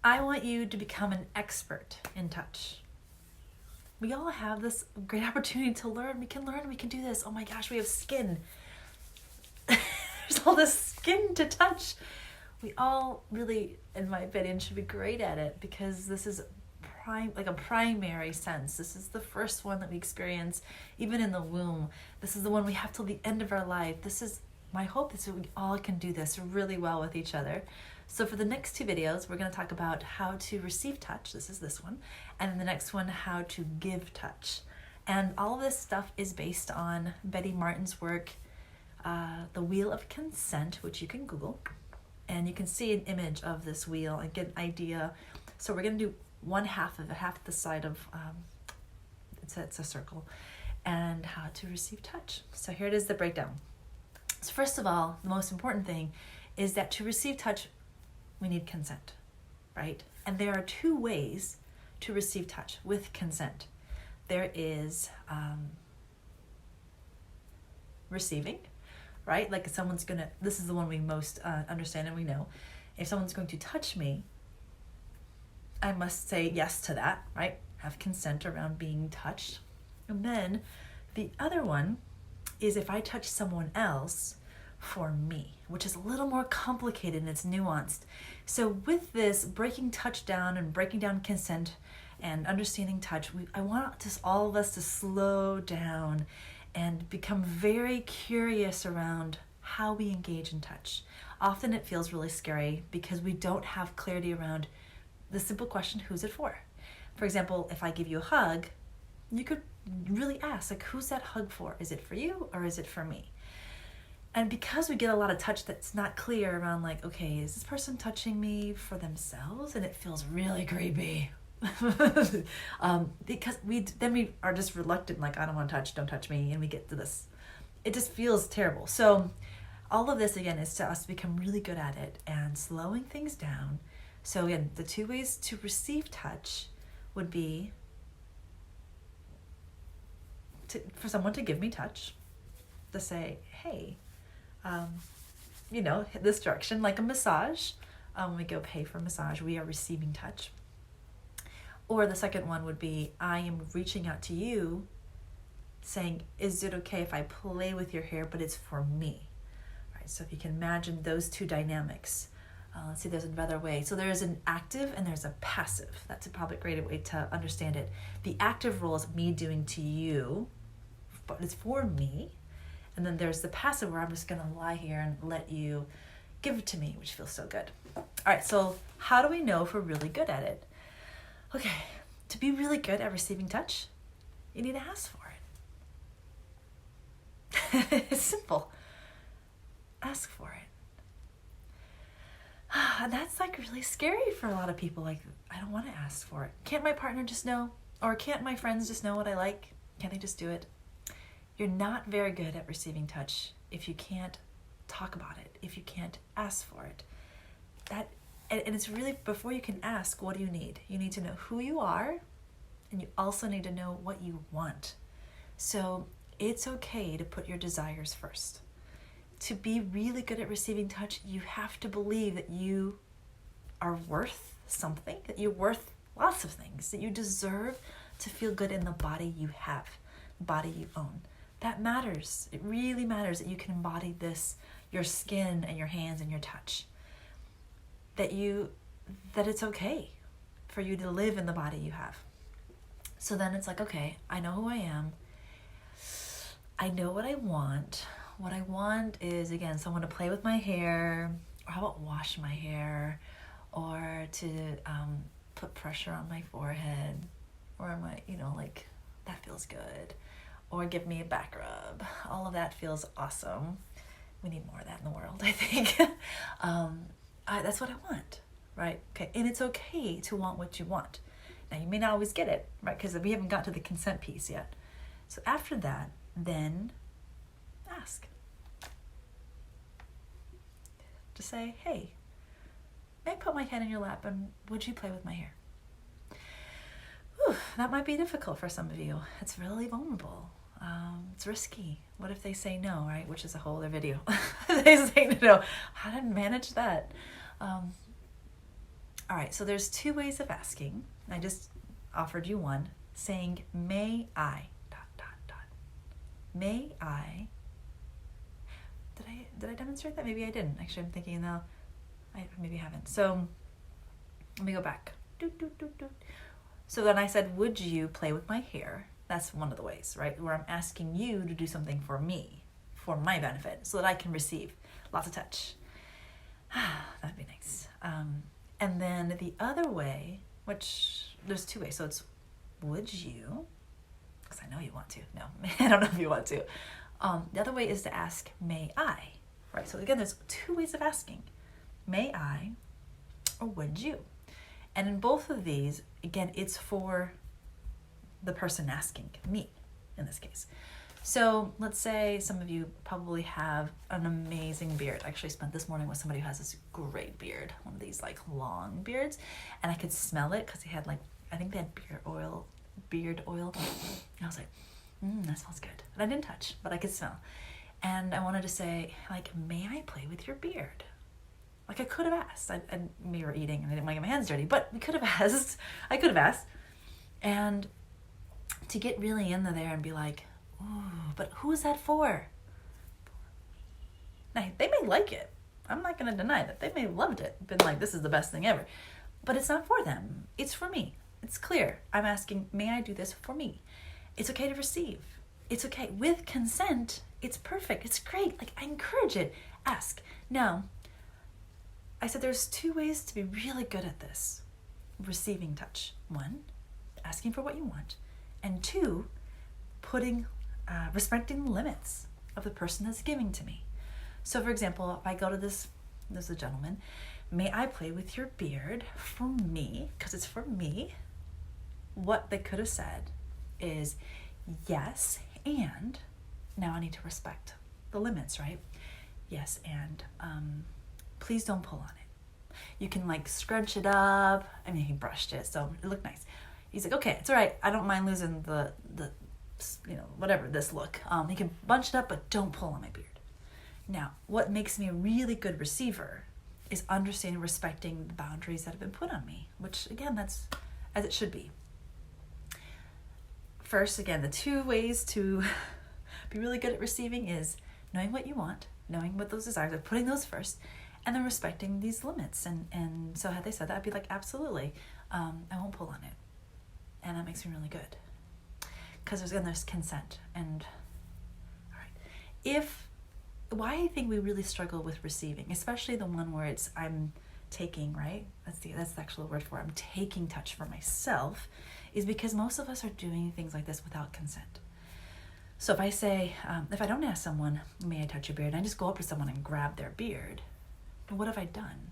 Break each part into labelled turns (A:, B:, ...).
A: I want you to become an expert in touch. We all have this great opportunity to learn. We can learn, we can do this. Oh my gosh, we have skin. There's all this skin to touch. We all really, in my opinion, should be great at it because this is a primary sense. This is the first one that we experience even in the womb. This is the one we have till the end of our life. This is my hope is that we all can do this really well with each other. So for the next 2 videos, we're going to talk about how to receive touch. This is this one. And then the next one, how to give touch. And all of this stuff is based on Betty Martin's work, The Wheel of Consent, which you can Google. And you can see an image of this wheel and get an idea. So we're going to do one half of it, half the side of, it's a circle, and how to receive touch. So here it is, the breakdown. So first of all, the most important thing is that to receive touch, we need consent, right? And there are 2 ways to receive touch with consent. There is receiving, right? Like if someone's gonna, this is the one we most understand and we know. If someone's going to touch me, I must say yes to that, right? Have consent around being touched. And then the other one is if I touch someone else for me, which is a little more complicated and it's nuanced. So with this breaking touch down and breaking down consent and understanding touch, I want just all of us to slow down and become very curious around how we engage in touch. Often it feels really scary because we don't have clarity around the simple question, who's it for? For example, if I give you a hug, you could really ask, like, who's that hug for? Is it for you or is it for me? And because we get a lot of touch that's not clear around like, okay, is this person touching me for themselves? And it feels really creepy. Because we are just reluctant, like, I don't want to touch, don't touch me. And we get to this. It just feels terrible. So all of this, again, is to us to become really good at it and slowing things down. So again, the 2 ways to receive touch would be for someone to give me touch, to say, hey, hit this direction, like a massage. When we go pay for a massage, we are receiving touch. Or the second one would be, I am reaching out to you saying, is it okay if I play with your hair, but it's for me? Right. So if you can imagine those 2 dynamics. Let's see, there's another way. So there's an active and there's a passive. That's probably a great way to understand it. The active role is me doing to you, but it's for me. And then there's the passive where I'm just going to lie here and let you give it to me, which feels so good. All right, so how do we know if we're really good at it? Okay, to be really good at receiving touch, you need to ask for it. It's simple. Ask for it. And that's like really scary for a lot of people. Like, I don't want to ask for it. Can't my partner just know? Or can't my friends just know what I like? Can't they just do it? You're not very good at receiving touch if you can't talk about it, if you can't ask for it. And it's really, before you can ask, what do you need? You need to know who you are, and you also need to know what you want. So it's okay to put your desires first. To be really good at receiving touch, you have to believe that you are worth something, that you're worth lots of things, that you deserve to feel good in the body you have, the body you own. That matters. It really matters that you can embody this, your skin and your hands and your touch. That it's okay for you to live in the body you have. So then it's like, okay, I know who I am. I know what I want. What I want is, again, someone to play with my hair, or how about wash my hair, or to put pressure on my forehead, or my, like, that feels good, or give me a back rub. All of that feels awesome. We need more of that in the world, I think. That's what I want, right? Okay, and it's okay to want what you want. Now, you may not always get it, right? Because we haven't got to the consent piece yet. So after that, then ask. Just say, hey, may I put my head in your lap and would you play with my hair? Whew, that might be difficult for some of you. It's really vulnerable. It's risky. What if they say no, right? Which is a whole other video. They say no. How to manage that? All right, so there's two ways of asking. I just offered you one, saying, may I, ... May I, did I demonstrate that? Maybe I didn't. Actually, I'm thinking now, I maybe haven't. So let me go back. So then I said, would you play with my hair? That's one of the ways, right? Where I'm asking you to do something for me, for my benefit, so that I can receive lots of touch. That'd be nice. And then the other way, which there's two ways. So it's, would you, because I know you want to. No, I don't know if you want to. The other way is to ask, may I? Right, so again, there's two ways of asking. May I, or would you? And in both of these, again, it's for the person asking, me, in this case. So let's say some of you probably have an amazing beard. I actually spent this morning with somebody who has this great beard, one of these like long beards, and I could smell it because they had like, I think they had beard oil. And I was like, that smells good. And I didn't touch, but I could smell. And I wanted to say, like, may I play with your beard? Like, I could have asked. We were eating and I didn't want to get my hands dirty, but we could have asked. I could have asked. And to get really into there and be like, ooh, but who is that for? Now, they may like it. I'm not going to deny that. They may have loved it. Been like, this is the best thing ever. But it's not for them. It's for me. It's clear. I'm asking, may I do this for me? It's okay to receive. It's okay. With consent, it's perfect. It's great. Like, I encourage it. Ask. Now, I said there's two ways to be really good at this. Receiving touch. One, asking for what you want. And two, respecting the limits of the person that's giving to me. So for example, if I go to this is a gentleman, may I play with your beard for me? Because it's for me. What they could have said is, yes, and now I need to respect the limits, right? Yes, and please don't pull on it. You can like scrunch it up. I mean, he brushed it, so it looked nice. He's like, okay, it's all right. I don't mind losing the whatever, this look. He can bunch it up, but don't pull on my beard. Now, what makes me a really good receiver is understanding, respecting the boundaries that have been put on me, which again, that's as it should be. First, again, the two ways to be really good at receiving is knowing what you want, knowing what those desires are, putting those first, and then respecting these limits. And so had they said that, I'd be like, absolutely, I won't pull on it. And that makes me really good. Because there's consent. And all right, why I think we really struggle with receiving, especially the one where it's I'm taking, right? That's the actual word for it. I'm taking touch for myself, is because most of us are doing things like this without consent. So if I say, if I don't ask someone, may I touch your beard, and I just go up to someone and grab their beard, what have I done?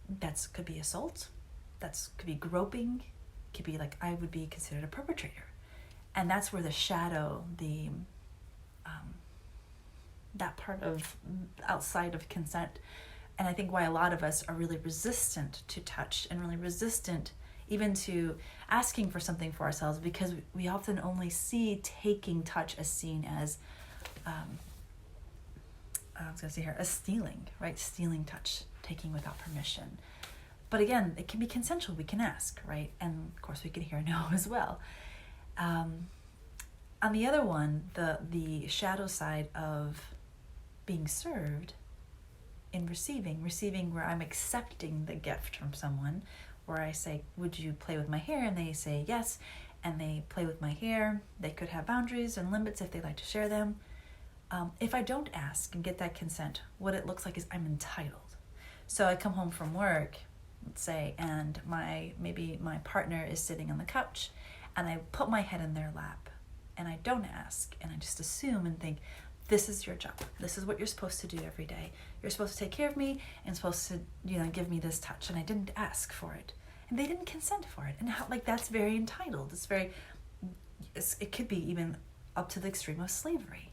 A: That could be assault. That could be groping. Could be like I would be considered a perpetrator. And that's where the shadow, that part of outside of consent, and I think why a lot of us are really resistant to touch and really resistant even to asking for something for ourselves, because we often only see taking touch as seen as, as stealing, right? Stealing touch, taking without permission. But again, it can be consensual. We can ask, right? And of course we can hear no as well. On the other one, the shadow side of being served in receiving where I'm accepting the gift from someone, where I say, would you play with my hair? And they say yes, and they play with my hair. They could have boundaries and limits if they'd like to share them. If I don't ask and get that consent, what it looks like is I'm entitled. So I come home from work, let's say, and maybe my partner is sitting on the couch, and I put my head in their lap, and I don't ask, and I just assume and think, this is your job. This is what you're supposed to do every day. You're supposed to take care of me and supposed to, give me this touch. And I didn't ask for it. And they didn't consent for it. And that's very entitled. It could be even up to the extreme of slavery,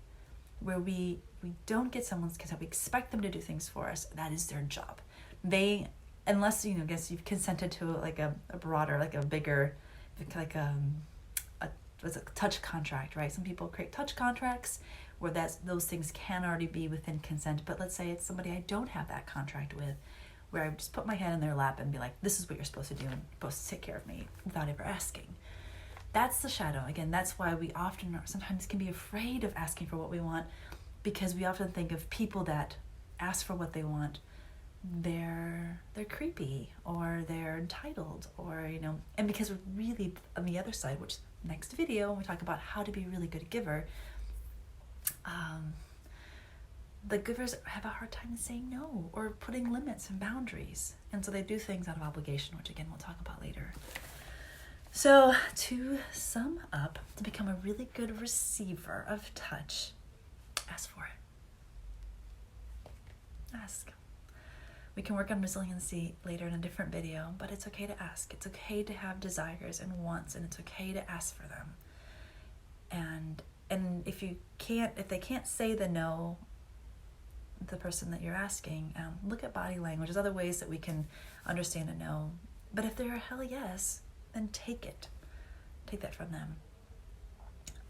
A: where we don't get someone's consent. We expect them to do things for us. That is their job. Unless, guess you've consented to like a broader, like a bigger, like what's a touch contract, right? Some people create touch contracts where those things can already be within consent. But let's say it's somebody I don't have that contract with. where I just put my hand in their lap and be like, this is what you're supposed to do and you're supposed to take care of me without ever asking. That's the shadow. Again, that's why we often sometimes can be afraid of asking for what we want, because we often think of people that ask for what they want, they're creepy or they're entitled, or and because we're really on the other side, which next video when we talk about how to be a really good giver, the givers have a hard time saying no or putting limits and boundaries, and so they do things out of obligation, which again we'll talk about later. So to sum up, to become a really good receiver of touch, ask for it. Ask. We can work on resiliency later in a different video, but it's okay to ask. It's okay to have desires and wants, and it's okay to ask for them. And if they can't say the no, the person that you're asking, look at body language. There's other ways that we can understand a no. But if they're a hell yes, then take it. Take that from them.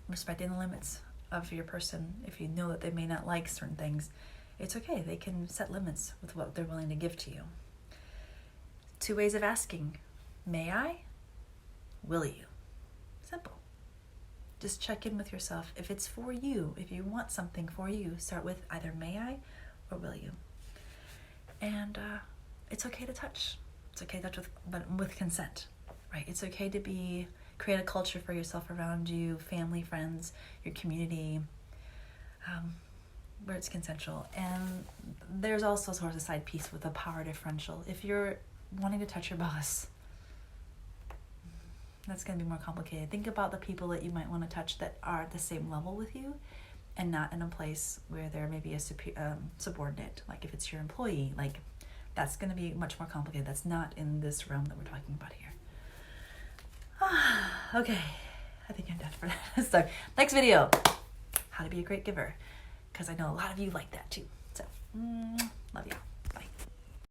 A: Respecting the limits of your person. If you know that they may not like certain things, it's okay. They can set limits with what they're willing to give to you. 2 ways of asking. May I? Will you? Simple. Just check in with yourself. If it's for you, if you want something for you, start with either may I or will you. And it's okay to touch. It's okay to touch but with consent, right? It's okay to create a culture for yourself around you, family, friends, your community, where it's consensual. And there's also sort of a side piece with a power differential. If you're wanting to touch your boss, that's going to be more complicated. Think about the people that you might want to touch that are at the same level with you and not in a place where they're maybe a subordinate. Like if it's your employee, like that's going to be much more complicated. That's not in this realm that we're talking about here. Okay, I think I'm done for that. So next video, how to be a great giver, because I know a lot of you like that too. So love you.